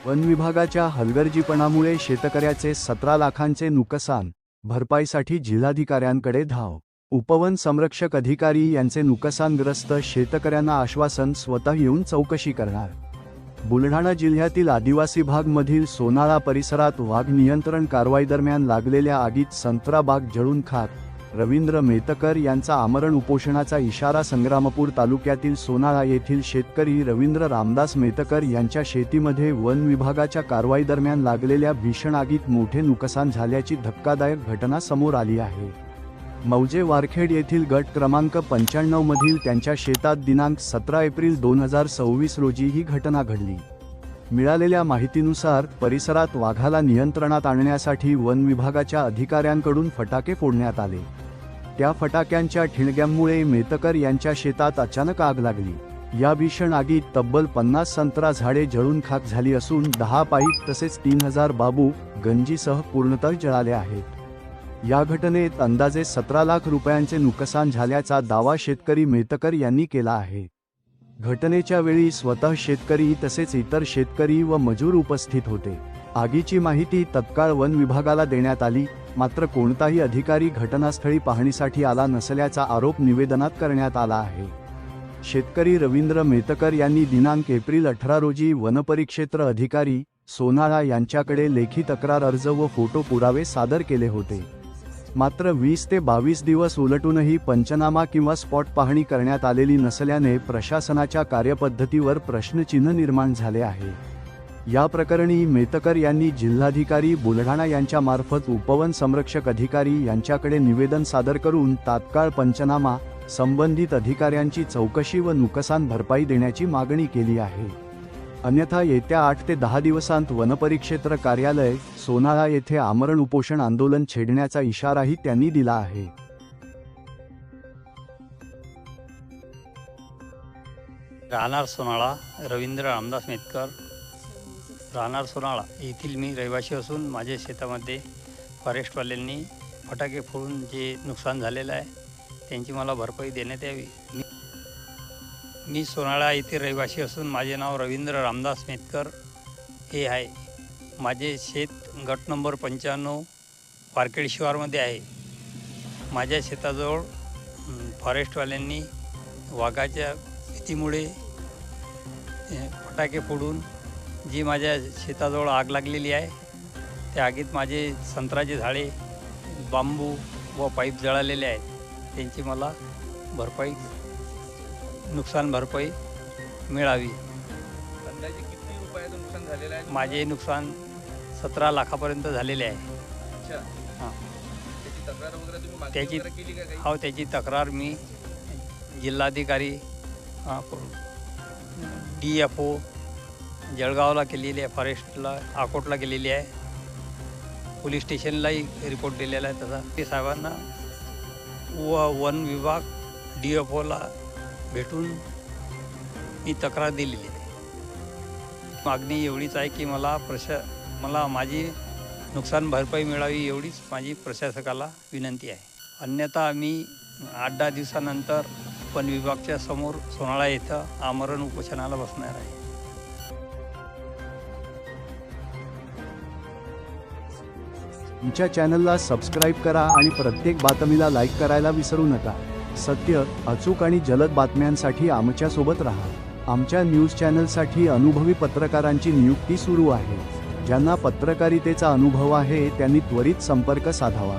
One विभागाच्या हलगर्जीपणामुळे शेतकऱ्याचे 17 लाखांचे नुकसान, भरपाईसाठी जिल्हाधिकाऱ्यांकडे धाव. उपवन संरक्षक अधिकारी यांचे नुकसानग्रस्त शेतकऱ्यांना आश्वासन, स्वतः येऊन चौकशी करणार. बुलढाणा जिल्ह्यातील आदिवासी भागमधील सोनाळा परिसरात वाघ नियंत्रण कारवाईदरम्यान लागलेल्या आगीत संत्रा बाग जळून खाक. रवींद्र मेतकर यांचा आमरण उपोषणाचा इशारा. संग्रामपूर तालुक्यातील सोनाळा येथील शेतकरी रवींद्र रामदास मेतकर यांच्या शेतीमध्ये वन विभागाच्या कारवाईदरम्यान लागलेल्या भीषण आगीत मोठे नुकसान झाल्याची धक्कादायक घटना समोर आली आहे. मौजे वारखेड येथील गट क्रमांक 95 मधील त्यांच्या शेतात दिनांक 17 एप्रिल 2026 रोजी ही घटना घडली. मिळालेल्या माहितीनुसार परिसरात वाघाला नियंत्रणात आणण्यासाठी वन विभागाच्या अधिकाऱ्यांकडून फटाके फोडण्यात आले. त्या फटाक्यांच्या ठिणग्यांमुळे मेतकर यांच्या शेतात अचानक आग लागली. या भीषण आगीत तब्बल 50 संत्रा झाडे जळून खाक झाली असून 10 पाईप तसेच 3000 बांबू गंजीसह पूर्णतः जळाले आहेत. या घटनेत अंदाजे 17 लाख रुपयांचे नुकसान झाल्याचा दावा शेतकरी मेतकर यांनी केला आहे. घटनेच्या वेळी स्वतः शेतकरी तसेच इतर शेतकरी व मजूर उपस्थित होते. आगीची माहिती तत्काळ वन विभागाला देण्यात आली, मात्र कोणताही अधिकारी घटनास्थळी पाहणीसाठी आला नसल्याचा आरोप निवेदनात करण्यात आला आहे. शेतकरी रवींद्र मेतकर यांनी दिनांक एप्रिल 18 रोजी वनपरिक्षेत्र अधिकारी सोनाळा यांच्याकडे लेखी तक्रार अर्ज व फोटो पुरावे सादर केले होते. मात्र 20 ते 22 दिवस उलटूनही पंचनामा किंवा स्पॉट पाहणी करण्यात आलेली नसल्याने प्रशासनाच्या कार्यपद्धतीवर प्रश्नचिन्ह निर्माण झाले आहे. या प्रकरणी मेतकर यांनी जिल्हाधिकारी बुलढाणा यांच्या मार्फत उपवन संरक्षक अधिकारी यांच्याकडे निवेदन सादर करून तात्काळ पंचनामा, संबंधित अधिकाऱ्यांची चौकशी व नुकसान भरपाई देण्याची मागणी केली आहे. अन्यथा येत्या 8 ते 10 दिवसांत वनपरिक्षेत्र कार्यालय सोनाळा येथे आमरण उपोषण आंदोलन छेडण्याचा इशाराही त्यांनी दिला आहे. राहणार सोनाळा, रवींद्र रामदास मेतकर, राहणार सोनाळा येथील मी रहिवासी असून माझ्या शेतामध्ये फॉरेस्टवाल्यांनी फटाके फोडून जे नुकसान झालेलं आहे त्यांची मला भरपाई देण्यात यावी. मी सोनाळा येथे रहिवासी असून माझे नाव रवींद्र रामदास मेतकर हे आहे. माझे शेत गट नंबर 95 वारखेड शिवारमध्ये आहे. माझ्या शेताजवळ फॉरेस्टवाल्यांनी वाघाच्या भीतीमुळे फटाके फोडून जी माझ्या शेताजवळ आग लागलेली आहे त्या आगीत माझे संत्र्याचे झाडे, बांबू व पाईप जळालेले आहेत. त्यांची मला नुकसान भरपाई मिळावी. अंदाजे किती रुपयाचं नुकसान झालेलं आहे? माझे नुकसान 17 लाखापर्यंत झालेले आहे. अच्छा. हां, त्याची तक्रार वगैरे तुम्ही मागे त्याची वगैरे केली का काही? हो, त्याची तक्रार मी जिल्हाधिकारी DFO जळगावला केलेली आहे, फॉरेस्टला अकोटला केलेली आहे, पोलीस स्टेशनलाही रिपोर्ट दिलेला आहे. तसा ते साहेबांना वन विभाग DFOला भेटून मी तक्रार दिलेली आहे. मागणी एवढीच आहे की मला माझी नुकसान भरपाई मिळावी, एवढीच माझी प्रशासकाला विनंती आहे. अन्यथा मी 8-10 दिवसानंतर वन विभागाच्या समोर सोनाळा येथे आमरण उपोषणाला बसणार आहे. आमच्या चॅनलला सबस्क्राईब करा आणि प्रत्येक बातमीला लाईक करायला विसरू नका. सत्य, अचूक आणि जलद बातम्यांसाठी आमच्या सोबत राहा. आमच्या न्यूज चॅनलसाठी अनुभवी पत्रकारांची नियुक्ती सुरू आहे. ज्यांना पत्रकारितेचा अनुभव आहे त्यांनी त्वरित संपर्क साधावा.